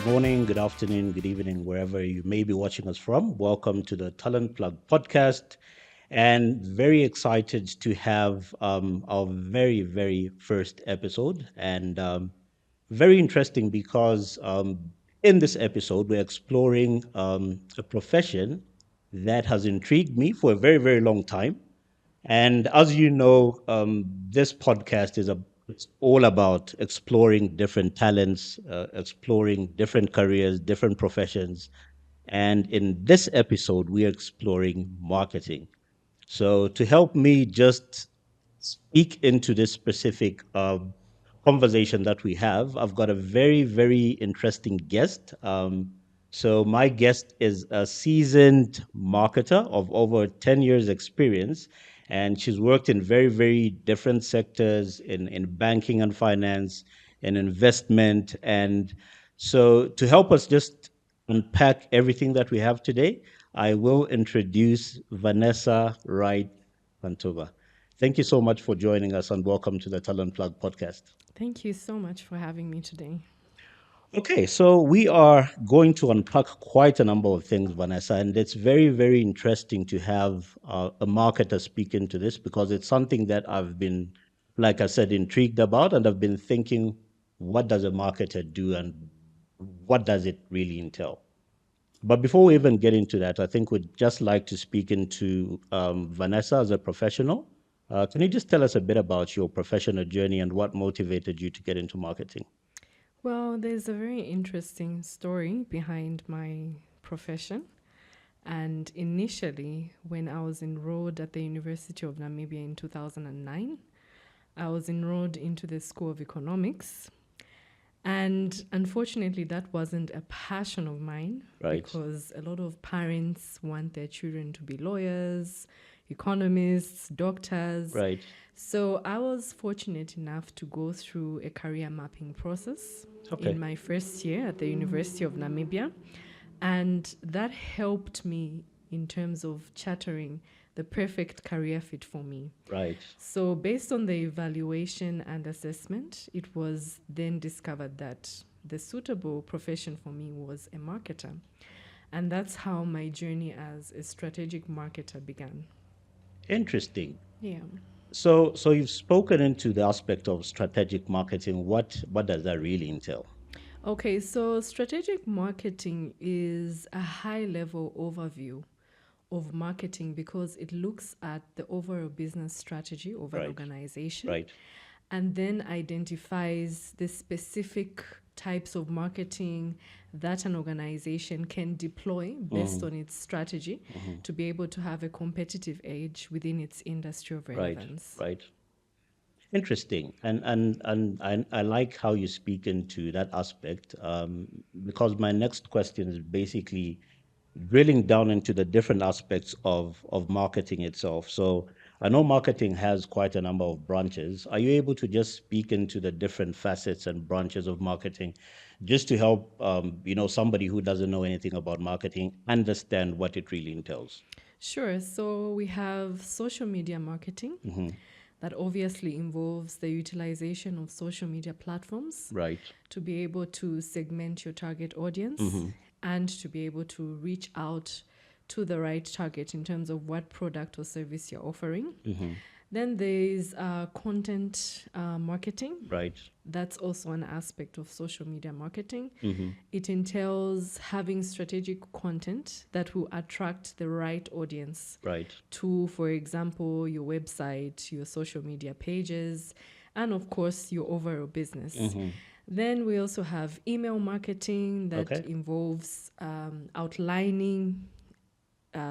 morning, good afternoon, good evening, wherever you may be watching us from. Welcome to the Talent Plug podcast. And very excited to have our very first episode. And very interesting because in this episode, we're exploring a profession that has intrigued me for a very long time. And as you know, this podcast is it's all about exploring different talents, exploring different careers, different professions. And in this episode, we are exploring marketing. So to help me just speak into this specific conversation that we have, I've got a very interesting guest. So my guest is a seasoned marketer of over 10 years experience, and she's worked in very different sectors in banking and finance and investment. And so to help us just unpack everything that we have today, I will introduce Vanessa Wright-Hantuba. Thank you so much for joining us and welcome to the Talent Plug podcast. Thank you so much for having me today. Okay, so we are going to unpack quite a number of things, Vanessa, and it's very interesting to have a marketer speak into this because it's something that I've been, like I said, intrigued about, and I've been thinking, what does a marketer do and what does it really entail? But before we even get into that, I think we'd just like to speak into Vanessa as a professional. Can you just tell us a bit about your professional journey and what motivated you to get into marketing? Well, there's a very interesting story behind my profession. And initially, when I was enrolled at the University of Namibia in 2009, I was enrolled into the School of Economics. And unfortunately, that wasn't a passion of mine Right, because a lot of parents want their children to be lawyers, economists, doctors. right. So I was fortunate enough to go through a career mapping process Okay, in my first year at the University of Namibia. And that helped me in terms of chartering the perfect career fit for me. right. So, based on the evaluation and assessment, it was then discovered that the suitable profession for me was a marketer. And that's how my journey as a strategic marketer began. Interesting. Yeah. So you've spoken into the aspect of strategic marketing. What does that really entail? Okay, so strategic marketing is a high level overview of marketing because it looks at the overall business strategy of an Right, organization right. and then identifies the specific types of marketing that an organization can deploy based Mhm, on its strategy mhm. to be able to have a competitive edge within its industry of Right, relevance. right. Interesting, and I like how you speak into that aspect because my next question is basically drilling down into the different aspects of marketing itself. So I know marketing has quite a number of branches. Are you able to just speak into the different facets and branches of marketing, just to help somebody who doesn't know anything about marketing understand what it really entails? Sure. So we have social media marketing Hmm. that obviously involves the utilization of social media platforms Right. to be able to segment your target audience Hmm. and to be able to reach out to the right target in terms of what product or service you're offering. Hmm. Then there's content marketing. Right. That's also an aspect of social media marketing. Hmm. It entails having strategic content that will attract the right audience Right. to, for example, your website, your social media pages, and of course, your overall business. Hmm. Then we also have email marketing that Okay. involves outlining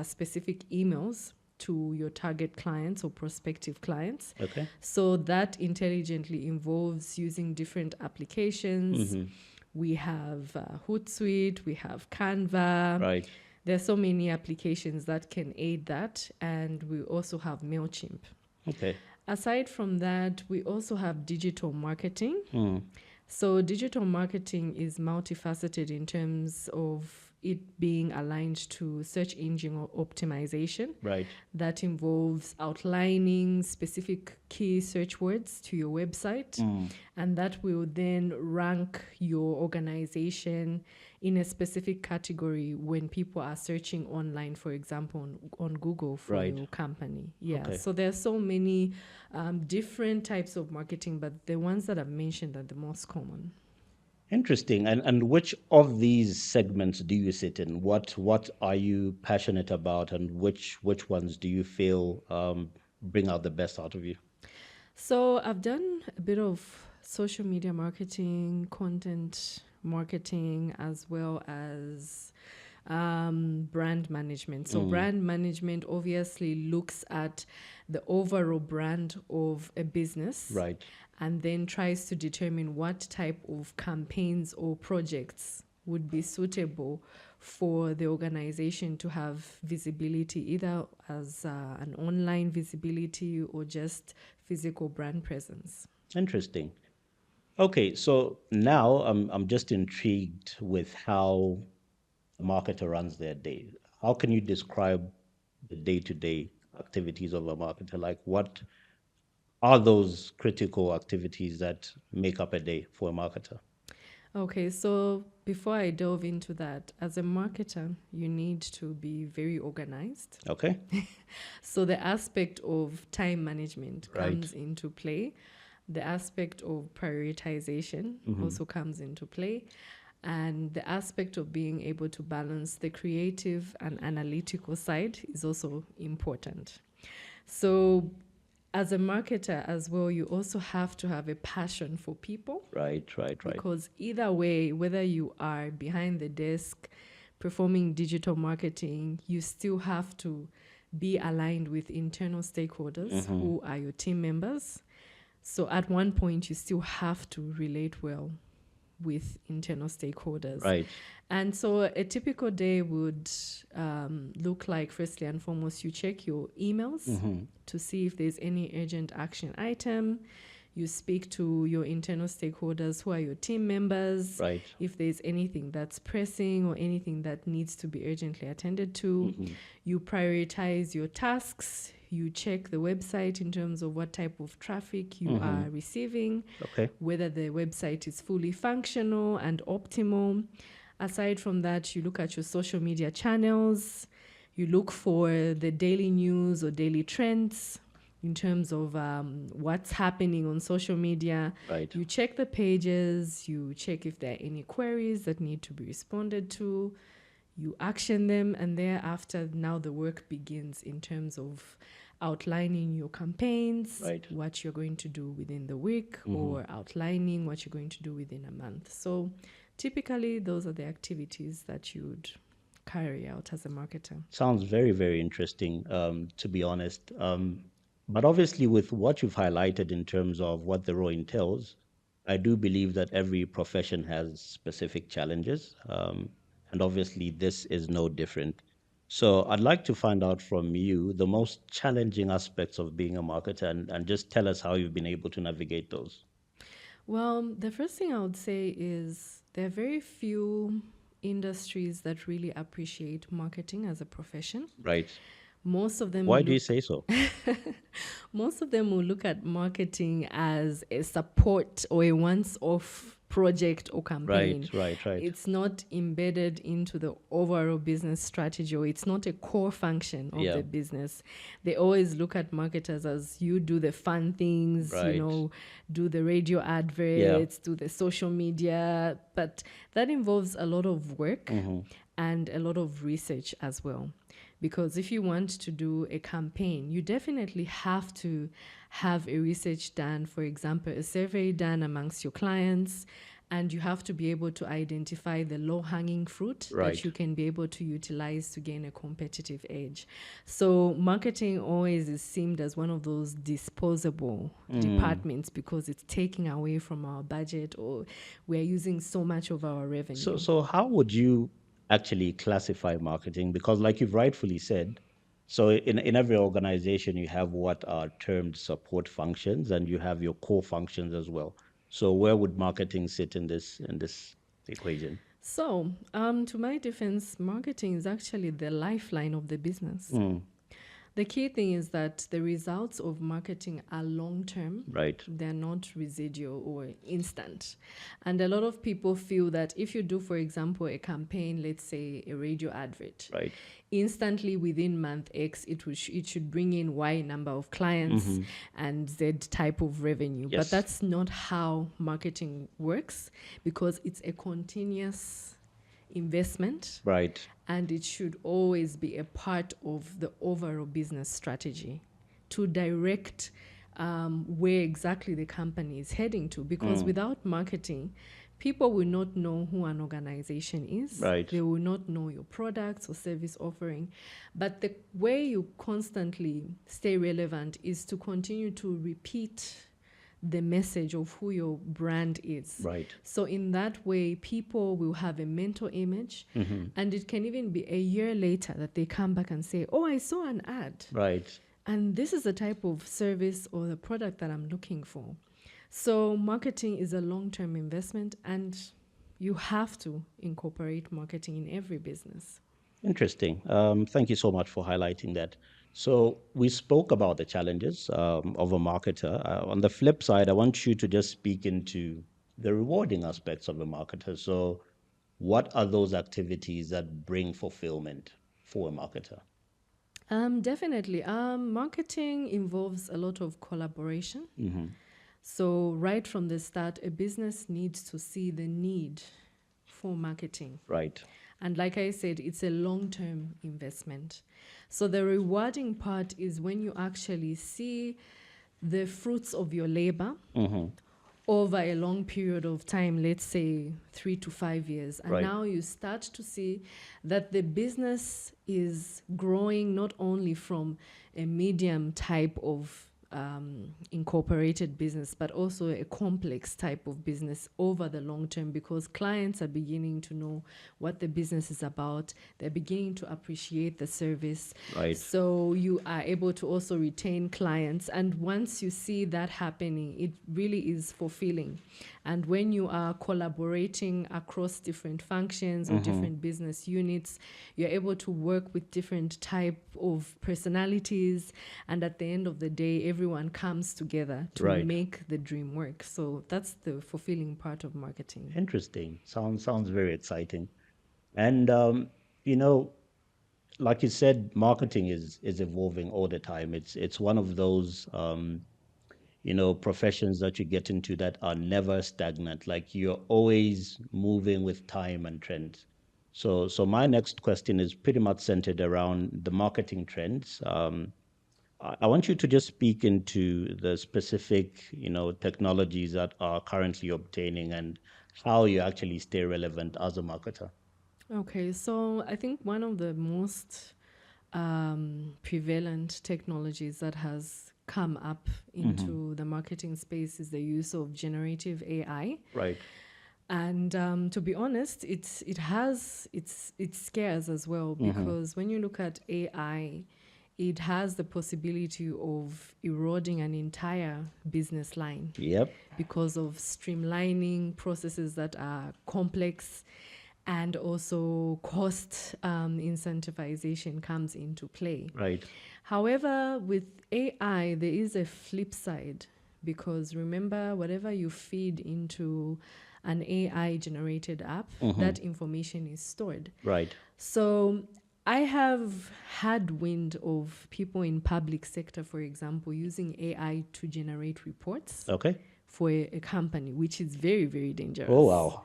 specific emails to your target clients or prospective clients. Okay. So that intelligently involves using different applications. Hmm. We have Hootsuite, we have Canva. Right. There are so many applications that can aid that, and we also have MailChimp. Okay. Aside from that, we also have digital marketing. Mm. So, digital marketing is multifaceted in terms of it being aligned to search engine optimization. Right. That involves outlining specific key search words to your website, Mm. and that will then rank your organization in a specific category when people are searching online, for example, on Google for Right. your company. Yeah, Okay. so there are so many different types of marketing, but the ones that I've mentioned are the most common. Interesting. And which of these segments do you sit in? What are you passionate about, and which ones do you feel bring out the best out of you? So I've done a bit of social media marketing, content marketing, as well as brand management. So Mm. brand management obviously looks at the overall brand of a business Right. and then tries to determine what type of campaigns or projects would be suitable for the organization to have visibility, either as an online visibility or just physical brand presence. Interesting. Okay, so now I'm just intrigued with how a marketer runs their day. How can you describe the day-to-day activities of a marketer? Like, what are those critical activities that make up a day for a marketer? Okay, so before I delve into that, as a marketer, you need to be very organized. Okay. So the aspect of time management Right. comes into play. The aspect of prioritization Hmm. also comes into play. And the aspect of being able to balance the creative and analytical side is also important. So, as a marketer as well, you also have to have a passion for people, Right, right, right. because either way, whether you are behind the desk performing digital marketing, you still have to be aligned with internal stakeholders Hmm. who are your team members. So at one point, you still have to relate well with internal stakeholders. Right. And so a typical day would look like, firstly and foremost, you check your emails Hmm. to see if there's any urgent action item. You speak to your internal stakeholders who are your team members, Right. if there's anything that's pressing or anything that needs to be urgently attended to. Hmm. You prioritize your tasks. You check the website in terms of what type of traffic you Hmm. are receiving, Okay. whether the website is fully functional and optimal. Aside from that, you look at your social media channels, you look for the daily news or daily trends in terms of what's happening on social media. Right. You check the pages, you check if there are any queries that need to be responded to, you action them, and thereafter, now the work begins in terms of outlining your campaigns, Right. what you're going to do within the week, Hmm. or outlining what you're going to do within a month. So typically, those are the activities that you'd carry out as a marketer. Sounds very, very interesting, to be honest. But obviously, with what you've highlighted in terms of what the role entails, I do believe that every profession has specific challenges. And obviously, this is no different. So I'd like to find out from you the most challenging aspects of being a marketer, and just tell us how you've been able to navigate those. Well, the first thing I would say is there are very few industries that really appreciate marketing as a profession. Right. Most of them Why do you look say so? Most of them will look at marketing as a support or a once off project or Right, campaign. right, right. It's not embedded into the overall business strategy, or it's not a core function of Yeah, the business. They always look at marketers as you do the fun things, right. do the radio Yeah. adverts, do the social media, but that involves a lot of work Hmm. and a lot of research as well. Because if you want to do a campaign, you definitely have to have a research done, for example, a survey done amongst your clients, and you have to be able to identify the low hanging fruit that Right. you can be able to utilize to gain a competitive edge. So, marketing always is seen as one of those disposable Mm. departments because it's taking away from our budget, or we're using so much of our So, revenue. so how would you actually classify marketing? Because, like you've rightfully said, so in every organization, you have what are termed support functions, and you have your core functions as well. So, where would marketing sit in this equation? So, to my defense, marketing is actually the lifeline of the business. Mm, The key thing is that the results of marketing are long term. right, They're not residual or instant. And a lot of people feel that if you do, for example, a campaign, let's say a radio advert, right. instantly within month X, it should bring in Y number of clients Mm-hmm. and Z type of revenue. But Yes, that's not how marketing works, because it's a continuous investment, right. and it should always be a part of the overall business strategy to direct where exactly the company is heading to. Because Mm, without marketing, people will not know who an organization is. right, They will not know your products or service offering. But the way you constantly stay relevant is to continue to repeat the message of who your brand is. right. So, in that way, people will have a mental image, Mm-hmm. and it can even be a year later that they come back and say, "Oh, I saw an ad, Right. and this is the type of service or the product that I'm looking for." So, marketing is a long term investment, and you have to incorporate marketing in every business. Interesting. Thank you so much for highlighting that. So we spoke about the challenges of a marketer. On the flip side, I want you to just speak into the rewarding aspects of a marketer. So, what are those activities that bring fulfillment for a marketer? Definitely. Marketing involves a lot of collaboration. Hmm. So, right from the start, a business needs to see the need for marketing. Right. And like I said, it's a long term investment. So, the rewarding part is when you actually see the fruits of your labor Hmm. over a long period of time, let's say 3 to 5 years. And Right. now you start to see that the business is growing not only from a medium type of incorporated business, but also a complex type of business over the long term, because clients are beginning to know what the business is about. They're beginning to appreciate the service. Right. So you are able to also retain clients. And once you see that happening, it really is fulfilling. And when you are collaborating across different functions or Hmm. different business units, you're able to work with different type of personalities. And at the end of the day, everyone comes together to Right. make the dream work. So that's the fulfilling part of marketing. Interesting. Sounds very exciting. And you know, like you said, marketing is evolving all the time. It's one of those professions that you get into that are never stagnant. Like you're always moving with time and trends. So my next question is pretty much centered around the marketing trends. I want you to just speak into the specific, technologies that are currently obtaining and how you actually stay relevant as a marketer. Okay, so I think one of the most prevalent technologies that has come up Hmm. into the marketing space is the use of generative AI. Right. And to be honest, it has it scares as well, Hmm. because when you look at AI, it has the possibility of eroding an entire business line Yep. because of streamlining processes that are complex, and also cost incentivization comes into play. Right. However, with AI, there is a flip side, because remember, whatever you feed into an AI generated app, Hmm. that information is stored. Right. So I have had wind of people in public sector, for example, using AI to generate reports Okay. for a company, which is very, very Oh dangerous. wow.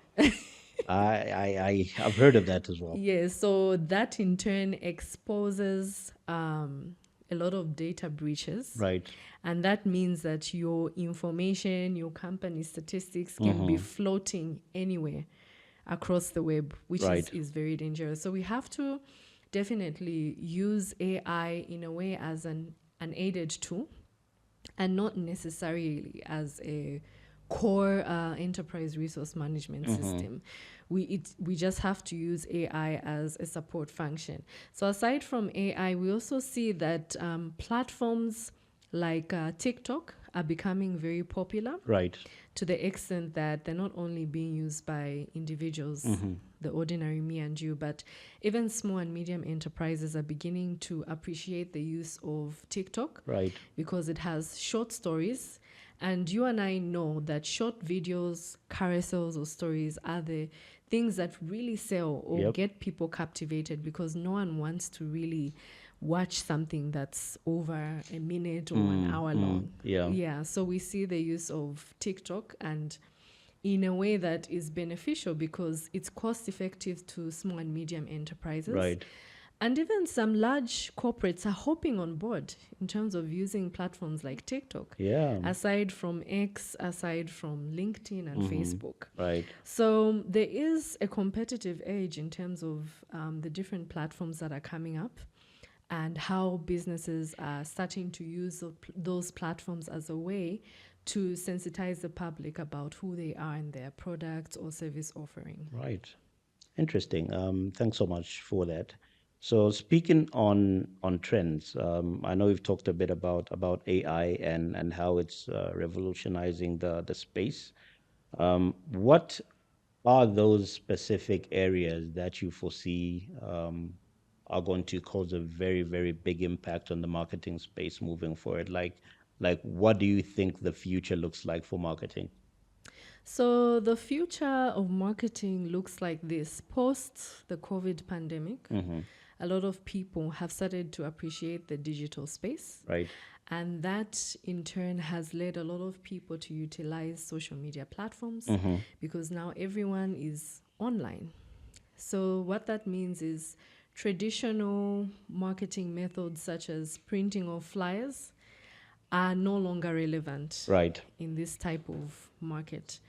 I've heard of that as well. Yes, so that in turn exposes a lot of data breaches. Right. And that means that your information, your company statistics can be Hmm. floating anywhere across the web, which Right. is very dangerous. So we have to definitely use AI in a way as an aided tool, and not necessarily as a core enterprise resource management Hmm. system. We just have to use AI as a support function. So aside from AI, we also see that platforms like TikTok are becoming very popular Right. to the extent that they're not only being used by individuals, the ordinary me and you, but even small and medium enterprises are beginning to appreciate the use of TikTok Right. because it has short stories. And you and I know that short videos, carousels, or stories are the things that really sell or Yep. get people captivated, because no one wants to really watch something that's over a minute or an hour long. Yeah. Yeah, so we see the use of TikTok, and in a way that is beneficial because it's cost effective to small and medium enterprises. Right. And even some large corporates are hopping on board in terms of using platforms like TikTok, Yeah. aside from X, aside from LinkedIn and Facebook. Right. So there is a competitive edge in terms of the different platforms that are coming up, and how businesses are starting to use those platforms as a way to sensitize the public about who they are and their products or service offering. Right. Interesting. Thanks so much for that. So speaking on trends, I know we've talked a bit about AI and how it's revolutionizing the space. What are those specific areas that you foresee are going to cause a very, very big impact on the marketing space moving forward? Like what do you think the future looks like for marketing? So the future of marketing looks like this. Post the COVID pandemic, a lot of people have started to appreciate the digital space. Right. And that in turn has led a lot of people to utilize social media platforms because now everyone is online. So what that means is traditional marketing methods such as printing of flyers are no longer relevant Right. in this type of market.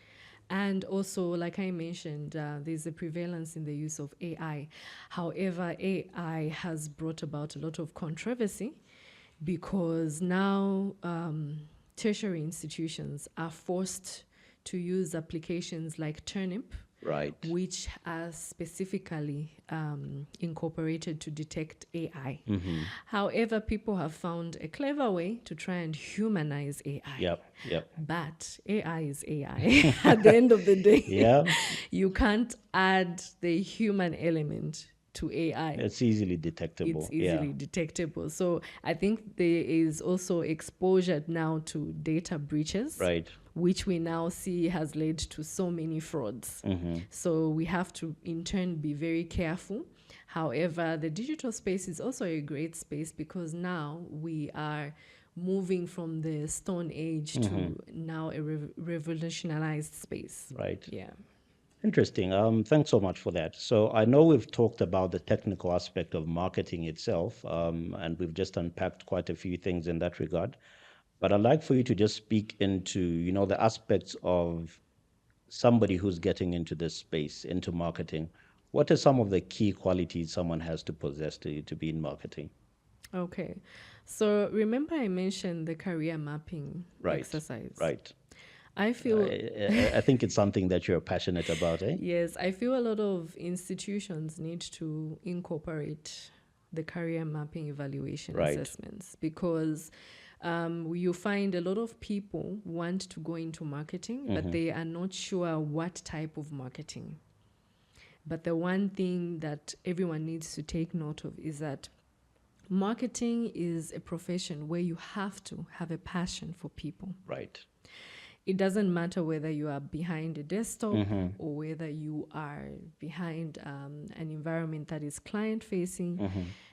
And also, like I mentioned, there's a prevalence in the use of AI. However, AI has brought about a lot of controversy because now tertiary institutions are forced to use applications like Turnip, Right. which are specifically incorporated to detect AI. However, people have found a clever way to try and humanize AI. Yep. Yep. But AI is AI. At the end of the day, Yeah. you can't add the human element to AI. It's easily detectable. It's easily detectable. So I think there is also exposure now to data breaches, Right. which we now see has led to so many frauds. So we have to, in turn, be very careful. However, the digital space is also a great space because now we are moving from the Stone Age to now a revolutionized space. Right. Yeah. Interesting. Thanks so much for that. So I know we've talked about the technical aspect of marketing itself, and we've just unpacked quite a few things in that regard. But I'd like for you to just speak into, the aspects of somebody who's getting into this space, into marketing. What are some of the key qualities someone has to possess to be in marketing? Okay. So remember I mentioned the career mapping Right. exercise. Right. I feel I think it's something that you're passionate about, eh? yes, I feel a lot of institutions need to incorporate the career mapping evaluation Right. assessments because you find a lot of people want to go into marketing, but they are not sure what type of marketing. But the one thing that everyone needs to take note of is that marketing is a profession where you have to have a passion for people. Right. It doesn't matter whether you are behind a desktop or whether you are behind an environment that is client facing.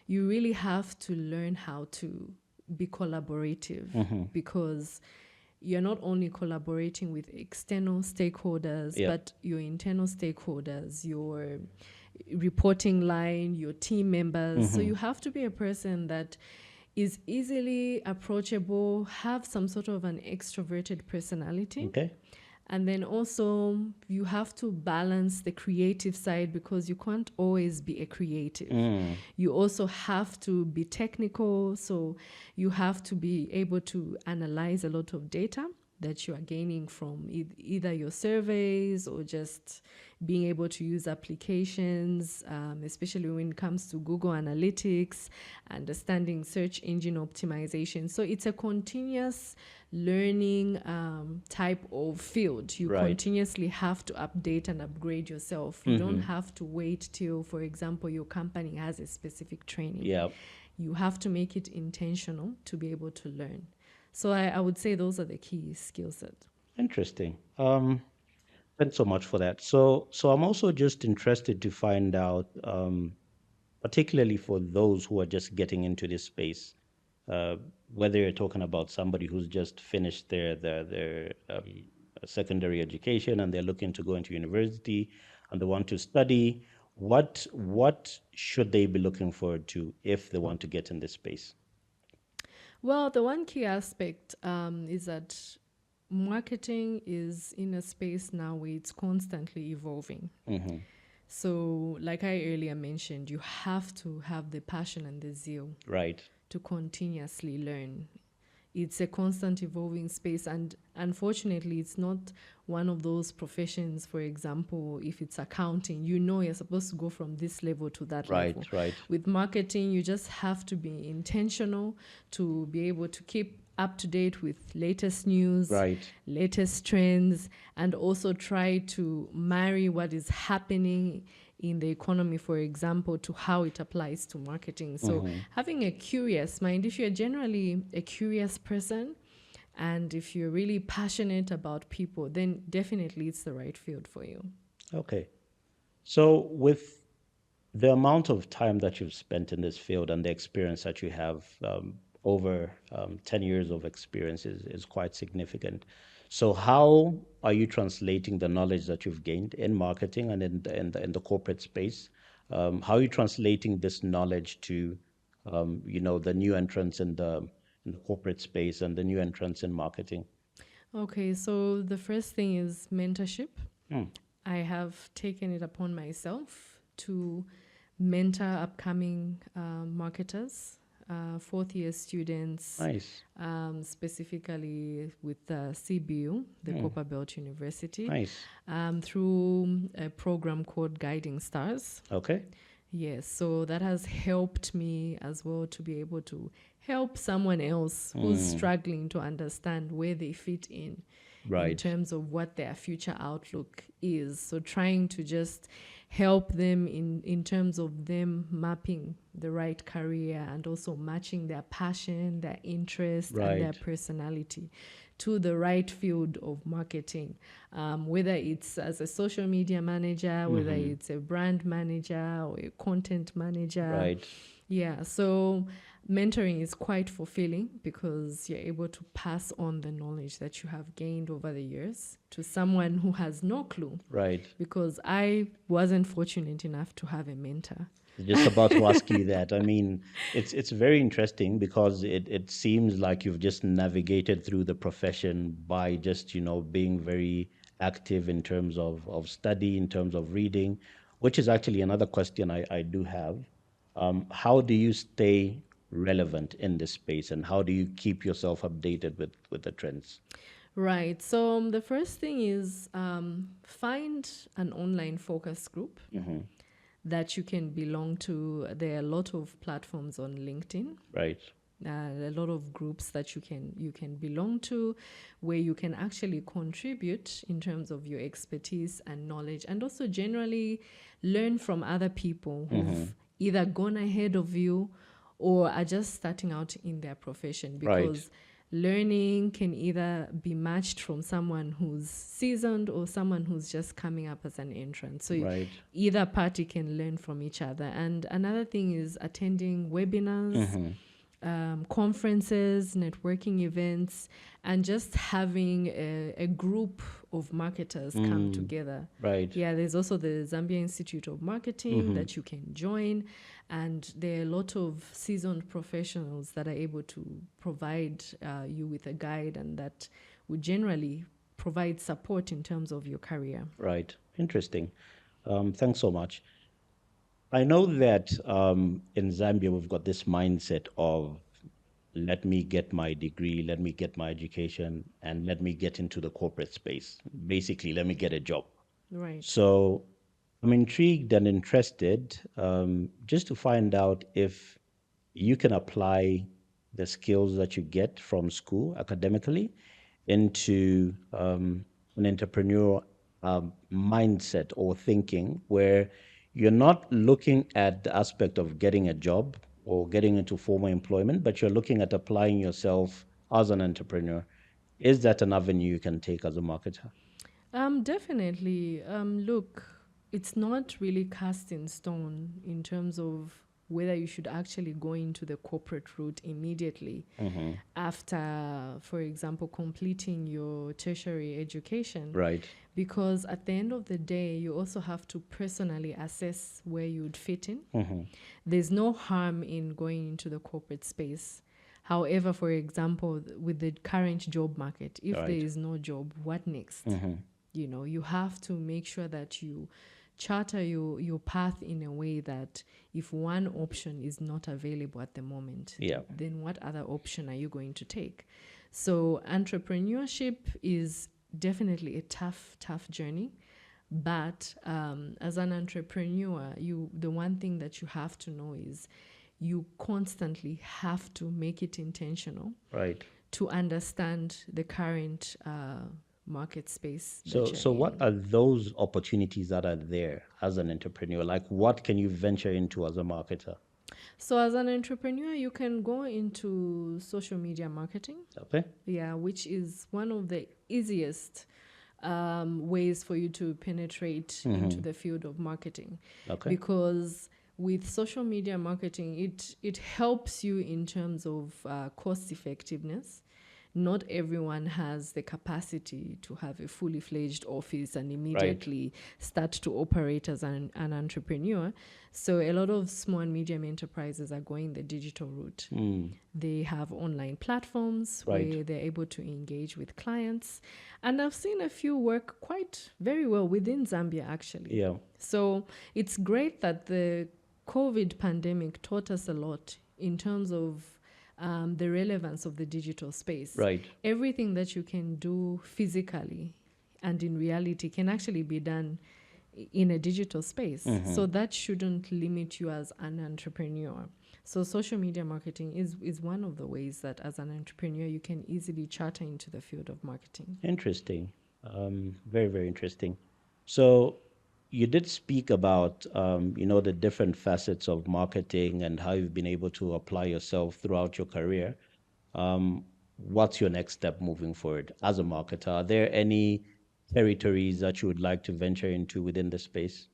You really have to learn how to be collaborative because you're not only collaborating with external stakeholders, Yep. but your internal stakeholders, your reporting line, your team members. So you have to be a person that is easily approachable, have some sort of an extroverted personality. Okay. And then also you have to balance the creative side because you can't always be a creative. You also have to be technical. So you have to be able to analyze a lot of data that you are gaining from either your surveys or just being able to use applications, especially when it comes to Google Analytics, understanding search engine optimization. So it's a continuous learning type of field. You Right. continuously have to update and upgrade yourself. You don't have to wait till, for example, your company has a specific training. Yeah. You have to make it intentional to be able to learn. So I would say those are the key skill sets. Interesting. Thanks so much for that. So I'm also just interested to find out, particularly for those who are just getting into this space, uh, whether you're talking about somebody who's just finished their secondary education and they're looking to go into university and they want to study, what should they be looking forward to if they want to get in this space? Well, the one key aspect is that marketing is in a space now where it's constantly evolving. Hmm. So, like I earlier mentioned, you have to have the passion and the zeal Right. to continuously learn. It's a constant evolving space, and unfortunately, it's not one of those professions. For example, if it's accounting, you know you're supposed to go from this level to that Right. level. Right. With marketing, you just have to be intentional to be able to keep up to date with latest news, Right. latest trends, and also try to marry what is happening in the economy, for example, to how it applies to marketing. So, Hmm. having a curious mind, if you're generally a curious person and if you're really passionate about people, then definitely it's the right field for you. Okay. So with the amount of time that you've spent in this field and the experience that you have, over 10 years of experience is quite significant. So how are you translating the knowledge that you've gained in marketing and in the corporate space? How are you translating this knowledge to, the new entrants in the corporate space and the new entrants in marketing? Okay, so the first thing is mentorship. Hmm. I have taken it upon myself to mentor upcoming marketers, fourth year students, Nice. specifically with the CBU, the Hmm. Copper Belt University, Nice. through a program called Guiding Stars. Okay. Yes, so that has helped me as well to be able to help someone else who's Hmm. struggling to understand where they fit in Right. terms of what their future outlook is. So trying to just help them in terms of them mapping the right career and also matching their passion, their interest, and their Right. personality to the right field of marketing, whether it's as a social media manager, whether Hmm. it's a brand manager or a content manager. Right. Yeah, so mentoring is quite fulfilling because you're able to pass on the knowledge that you have gained over the years to someone who has no clue. Right. Because I wasn't fortunate enough to have a mentor. Just about to ask you that. I mean, it's very interesting because it seems like you've just navigated through the profession by just, being very active in terms of study, in terms of reading, which is actually another question I do have. How do you stay relevant in this space and how do you keep yourself updated with the trends? Right. So the first thing is find an online focus group Hmm. that you can belong to. There are a lot of platforms on LinkedIn, Right. a lot of groups that you can belong to, where you can actually contribute in terms of your expertise and knowledge, and also generally learn from other people Hmm. who've either gone ahead of you or are just starting out in their profession, Right. because learning can either be matched from someone who's seasoned or someone who's just coming up as an entrant. So Right. either party can learn from each other. And another thing is attending webinars, Hmm. conferences, networking events, and just having a group of marketers come Mm. together. Right. Yeah, there's also the Zambia Institute of Marketing Hmm. that you can join, and there are a lot of seasoned professionals that are able to provide you with a guide and that would generally provide support in terms of your career. Right. Interesting. Thanks so much. I know that in Zambia, we've got this mindset of let me get my degree, let me get my education, and let me get into the corporate space. Basically, let me get a job. Right. So I'm intrigued and interested just to find out if you can apply the skills that you get from school academically into an entrepreneurial mindset or thinking where you're not looking at the aspect of getting a job or getting into formal employment, but you're looking at applying yourself as an entrepreneur. Is that an avenue you can take as a marketer? Definitely. Look, it's not really cast in stone in terms of whether you should actually go into the corporate route immediately Hmm. after, for example, completing your tertiary education. Right. Because at the end of the day, you also have to personally assess where you would fit in. Hmm. There's no harm in going into the corporate space. However, for example, with the current job market, if there Right. is no job, what next? Hmm. You have to make sure that you charter your path in a way that if one option is not available at the moment, Yeah. then what other option are you going to take? So entrepreneurship is definitely a tough journey, but as an entrepreneur, you the one thing that you have to know is you constantly have to make it intentional Right. to understand the current market space that So, you're so what in. are those opportunities that are there as an entrepreneur? Like, what can you venture into as a marketer? So, as an entrepreneur, you can go into social media marketing, Okay. yeah, which is one of the easiest ways for you to penetrate into Hmm. the field of marketing, Okay. because with social media marketing, it helps you in terms of cost effectiveness. Not everyone has the capacity to have a fully fledged office and Right. immediately start to operate as an entrepreneur. So a lot of small and medium enterprises are going the digital route. Mm. They have online platforms Right. where they're able to engage with clients. And I've seen a few work quite very well within Zambia, actually. Yeah. So it's great that the COVID pandemic taught us a lot in terms of the relevance of the digital space. Right. Everything that you can do physically and in reality can actually be done in a digital space. Hmm. So that shouldn't limit you as an entrepreneur. So social media marketing is one of the ways that as an entrepreneur you can easily charter into the field of marketing. Interesting. Very, very interesting. So, you did speak about, the different facets of marketing and how you've been able to apply yourself throughout your career. What's your next step moving forward as a marketer? Are there any territories that you would like to venture into within the space?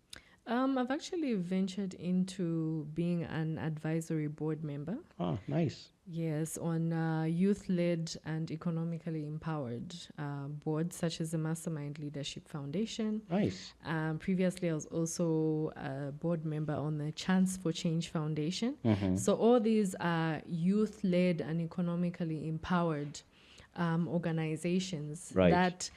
I've actually ventured into being an advisory board member. Ah, nice. Yes, on youth led and economically empowered boards such as the Mastermind Leadership Foundation. Nice. Previously, I was also a board member on the Chance for Change Foundation. Mm-hmm. So, all these are youth led and economically empowered organizations Right. that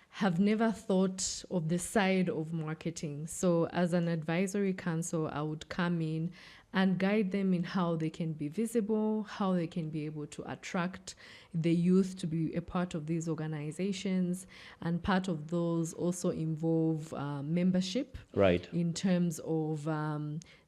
have never thought of the side of marketing. So, as an advisory council, I would come in and guide them in how they can be visible, how they can be able to attract the youth to be a part of these organizations. And part of those also involve membership Right. in terms of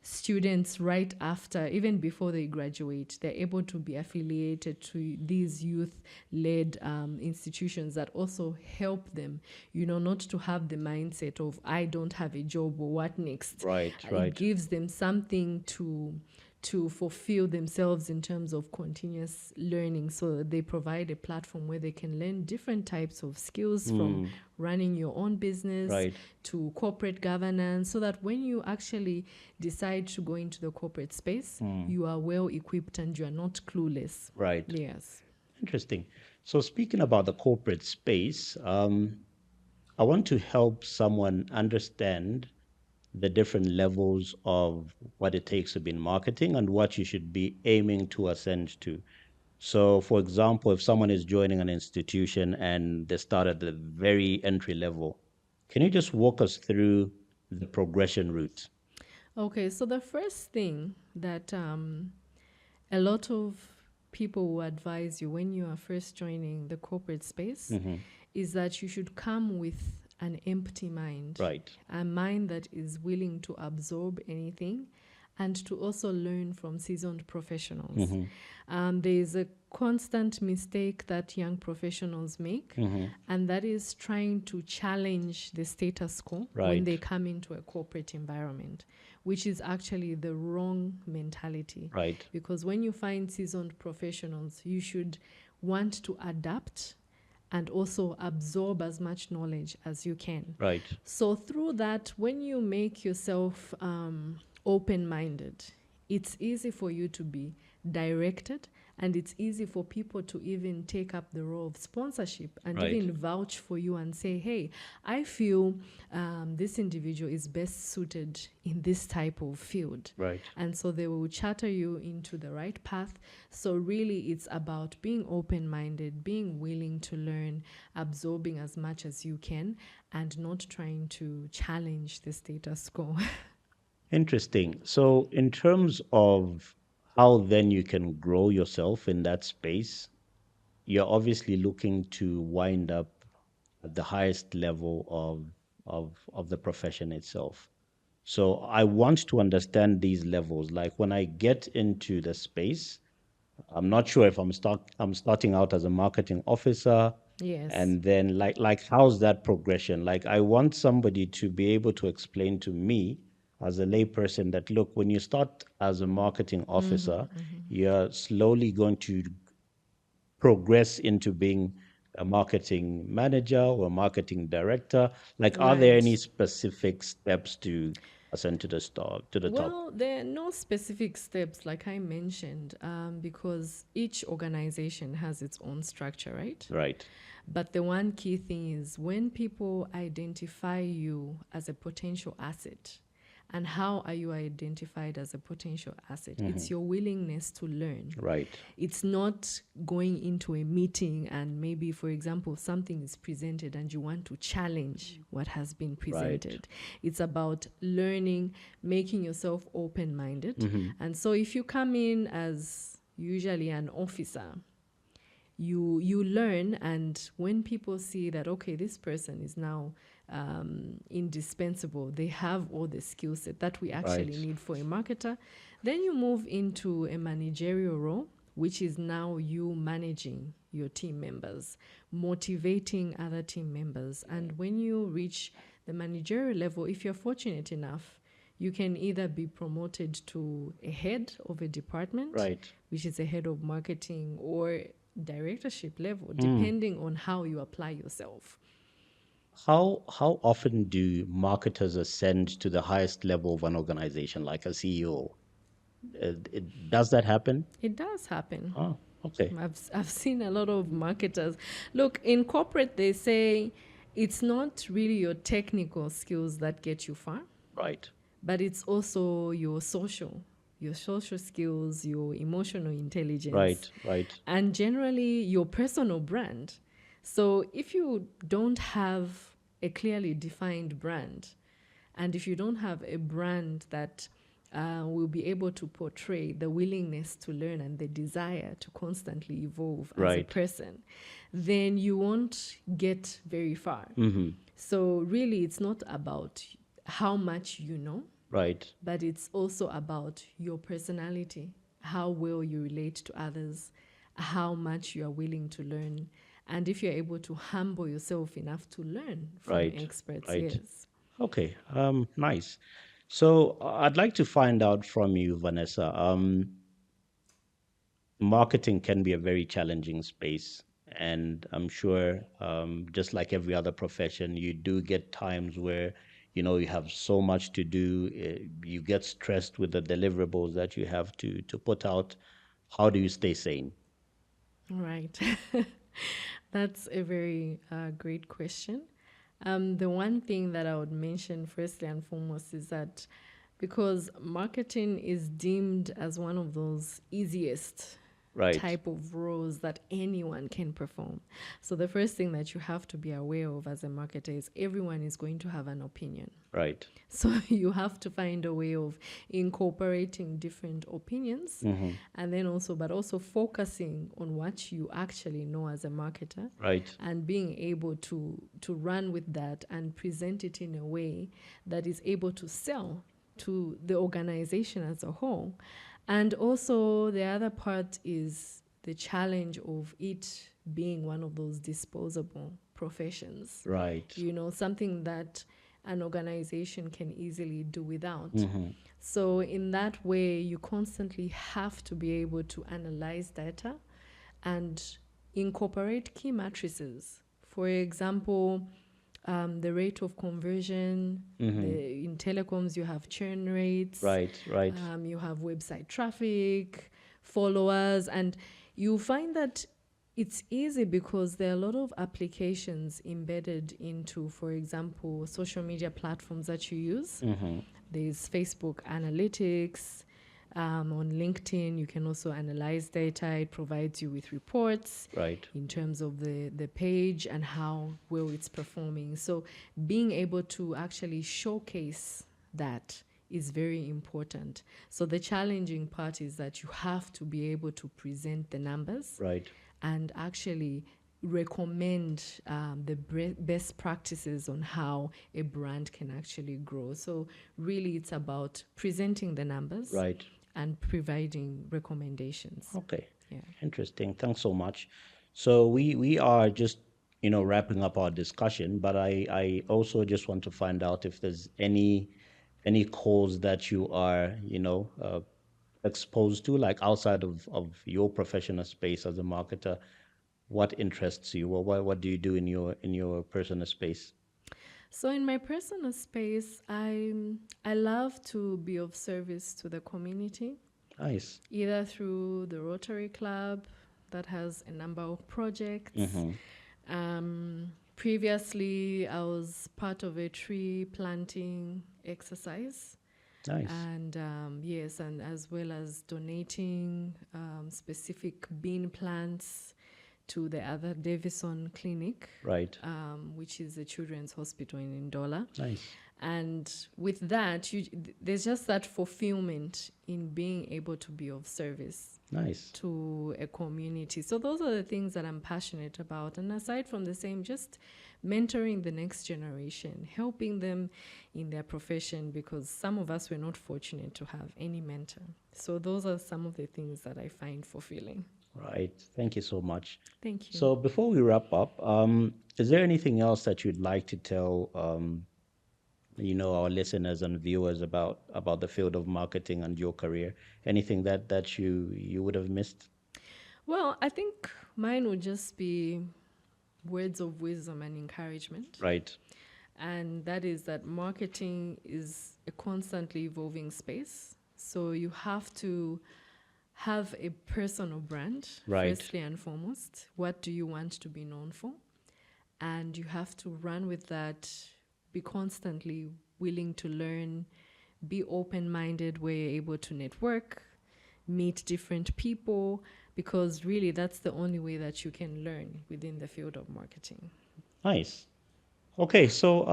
students right after, even before they graduate, they're able to be affiliated to these youth led institutions that also help them, not to have the mindset of, I don't have a job or what next. Right. It Right. gives them something to fulfill themselves in terms of continuous learning. So they provide a platform where they can learn different types of skills from Mm. running your own business Right. to corporate governance, so that when you actually decide to go into the corporate space, Mm. you are well equipped and you are not clueless. Right. Yes. Interesting. So, speaking about the corporate space, I want to help someone understand the different levels of what it takes to be in marketing and what you should be aiming to ascend to. So, for example, if someone is joining an institution and they start at the very entry level, can you just walk us through the progression route? Okay, so the first thing that a lot of people will advise you when you are first joining the corporate space Hmm. is that you should come with an empty mind, Right. a mind that is willing to absorb anything and to also learn from seasoned professionals. Mm-hmm. There is a constant mistake that young professionals make, Mm-hmm. and that is trying to challenge the status quo when Right. they come into a corporate environment, which is actually the wrong mentality. Right. Because when you find seasoned professionals, you should want to adapt and also absorb as much knowledge as you can. Right. So, through that, when you make yourself open minded, it's easy for you to be directed, and it's easy for people to even take up the role of sponsorship and Right. even vouch for you and say, hey, I feel this individual is best suited in this type of field. Right. And so they will charter you into the right path. So really it's about being open-minded, being willing to learn, absorbing as much as you can, and not trying to challenge the status quo. Interesting. So, in terms of how then you can grow yourself in that space, you're obviously looking to wind up at the highest level of the profession itself. So, I want to understand these levels. Like when I get into the space, I'm not sure if I'm starting out as a marketing officer, Yes. and then like how's that progression? Like I want somebody to be able to explain to me as a layperson that look, when you start as a marketing officer, you're slowly going to progress into being a marketing manager or a marketing director. Like are there any Right. specific steps to ascend to the top? Well, there are no specific steps, like I mentioned, because each organization has its own structure, right? Right. But the one key thing is when people identify you as a potential asset, and how are you identified as a potential asset? Hmm. It's your willingness to learn. Right. It's not going into a meeting and maybe, for example, something is presented and you want to challenge what has been Right. presented. It's about learning, making yourself open minded. Hmm. And so if you come in as usually an officer, you learn, and when people see that okay, this person is now indispensable, they have all the skill set that we actually Right. need for a marketer, then you move into a managerial role, which is now you managing your team members, motivating other team members. And when you reach the managerial level, if you're fortunate enough, you can either be promoted to a head of a department, Right. which is a head of marketing, or directorship level, Mm. depending on how you apply yourself. How often do marketers ascend to the highest level of an organization, like a CEO? Does that happen? It does happen. Oh, okay. I've seen a lot of marketers. Look, in corporate, they say it's not really your technical skills that get you far, Right. but it's also your social skills, your emotional intelligence, Right. Right. and generally your personal brand. So if you don't have a clearly defined brand, and if you don't have a brand that will be able to portray the willingness to learn and the desire to constantly evolve as a Right. person, then you won't get very far. Mm-hmm. So, really, it's not about how much you know, Right. but it's also about your personality, how well you relate to others, how much you are willing to learn, and if you're able to humble yourself enough to learn from Right. experts. Right. Yes. Okay. Nice. So I'd like to find out from you, Vanessa. Marketing can be a very challenging space. And I'm sure, just like every other profession, you do get times where, you have so much to do. You get stressed with the deliverables that you have to put out. How do you stay sane? Right. That's a very great question. The one thing that I would mention firstly and foremost is that because marketing is deemed as one of those easiest Right. type of roles that anyone can perform. So the first thing that you have to be aware of as a marketer is everyone is going to have an opinion. Right. So you have to find a way of incorporating different opinions, Mm-hmm. and then also, but also focusing on what you actually know as a marketer, Right. and being able to run with that and present it in a way that is able to sell to the organization as a whole. And also the other part is the challenge of it being one of those disposable professions. Right. Something that an organization can easily do without. Mm-hmm. So, in that way, you constantly have to be able to analyze data and incorporate key matrices. For example, the rate of conversion. Mm-hmm. In telecoms, you have churn rates, Right. Right. you have website traffic, followers, and you find that it's easy because there are a lot of applications embedded into, for example, social media platforms that you use. Mm-hmm. There's Facebook Analytics. On LinkedIn, you can also analyze data. It provides you with reports Right. in terms of the page and how well it's performing. So being able to actually showcase that is very important. So the challenging part is that you have to be able to present the numbers Right. and actually recommend the best practices on how a brand can actually grow. So really it's about presenting the numbers Right. and providing recommendations. Okay. Yeah. Interesting. Thanks so much. So we are just wrapping up our discussion, but I also just want to find out if there's any calls that you are exposed to, like outside of your professional space as a marketer. What interests you? What do you do in your personal space? So in my personal space, I love to be of service to the community, Nice. either through the Rotary Club that has a number of projects. Mm-hmm. Previously, I was part of a tree planting exercise. Nice. And yes, and as well as donating specific bean plants to the other Davison Clinic, Right. which is a children's hospital in Ndola. Nice. And with that, there's just that fulfillment in being able to be of service Nice. to a community. So those are the things that I'm passionate about. And aside from the same, just mentoring the next generation, helping them in their profession, because some of us were not fortunate to have any mentor. So those are some of the things that I find fulfilling. Right. Thank you so much. Thank you. So before we wrap up, is there anything else that you'd like to tell our listeners and viewers about the field of marketing and your career? Anything that you would have missed? Well, I think mine would just be words of wisdom and encouragement. Right. And that is that marketing is a constantly evolving space. So you have to have a personal brand, Right. firstly and foremost. What do you want to be known for? And you have to run with that, be constantly willing to learn, be open-minded where you're able to network, meet different people, because really that's the only way that you can learn within the field of marketing. Nice. Okay, so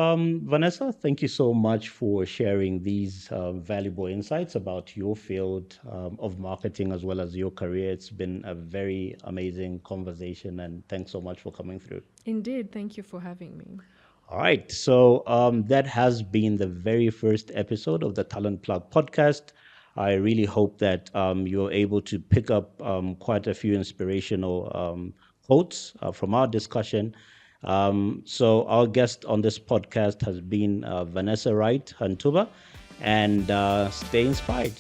Vanessa, thank you so much for sharing these valuable insights about your field of marketing as well as your career. It's been a very amazing conversation, and thanks so much for coming through. Indeed, thank you for having me. All right, so that has been the very first episode of the Talent Plug podcast. I really hope that you're able to pick up quite a few inspirational quotes from our discussion. So, our guest on this podcast has been Vanessa Wright-Hantuba, and stay inspired.